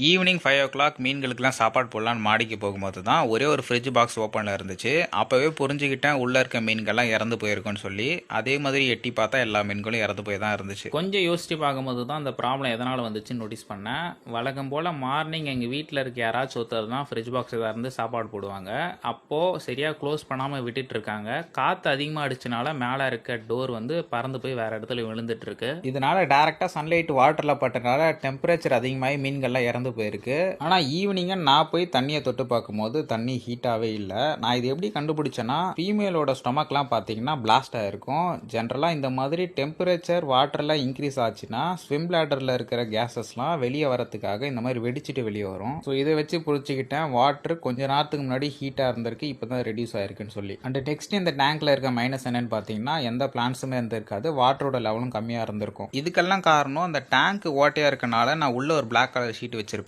Evening 5 o'clock மீன்களுக்கெல்லாம் சாப்பாடு போடலான்னு மாடிக்கு போகும்போது தான் ஒரே ஒரு ஃப்ரிட்ஜ் பாக்ஸ் ஓப்பனில் இருந்துச்சு. அப்போவே புரிஞ்சுக்கிட்டேன் உள்ளே இருக்க மீன்கள்லாம் இறந்து போயிருக்குன்னு சொல்லி. அதே மாதிரி எட்டி பார்த்தா எல்லா மீன்களும் இறந்து போய் தான் இருந்துச்சு. கொஞ்சம் யோசிச்சு பார்க்கும்போது தான் அந்த ப்ராப்ளம் எதனால் வந்துச்சுன்னு நோட்டீஸ் பண்ணேன். வழக்கம் போல் மார்னிங் எங்கள் வீட்டில் இருக்க யாராச்சும் ஒருத்தர் தான் ஃப்ரிட்ஜ் பாக்ஸ் இதாக இருந்து சாப்பாடு போடுவாங்க. அப்போது சரியாக க்ளோஸ் பண்ணாமல் விட்டுட்டு இருக்காங்க. காற்று அதிகமாக அடிச்சனால மேலே இருக்க டோர் வந்து பறந்து போய் வேறு இடத்துல விழுந்துட்டு இருக்கு. இதனால டேரெக்டாக சன்லைட் வாட்டரில் பட்டனால டெம்பரேச்சர் அதிகமாகி மீன்கள்லாம் இறந்து போயிருக்கு. ஆனால் ஈவினிங்க நான் போய் தண்ணியை தொட்டு பார்க்கும்போது தண்ணி ஹீட்டாகவே இல்லை. நான் இது எப்படி கண்டுபிடிச்சேன்னா, ஃபீமேலோட ஸ்டொமக்லாம் பார்த்தீங்கன்னா பிளாஸ்ட் ஆகிருக்கும். ஜென்ரலாக இந்த மாதிரி டெம்பரேச்சர் வாட்டரில் இன்க்ரீஸ் ஆச்சுன்னா ஸ்விம் பிளாடரில் இருக்கிற கேஸஸ்லாம் வெளியே வரத்துக்காக இந்த மாதிரி வெடிச்சிட்டு வெளியே வரும். ஸோ இதை வச்சு புரிச்சுக்கிட்டேன் வாட்டர் கொஞ்ச நேரத்துக்கு முன்னாடி ஹீட்டாக இருந்திருக்கு, இப்போ தான் ரெடியூஸ் ஆயிருக்குன்னு சொல்லி. அண்ட் நெக்ஸ்ட் இந்த டேங்க்ல இருக்க மைனஸ் என்னன்னு பார்த்தீங்கன்னா, எந்த பிளான்ஸுமே இருந்திருக்காது, வாட்டரோட லெவலும் கம்மியாக இருந்திருக்கும். இதுக்கெல்லாம் காரணம் அந்த டேங்க் ஓட்டையாக இருக்கனால நான் உள்ள ஒரு பிளாக் கலர் ஷீட் வச்சிருக்கேன்.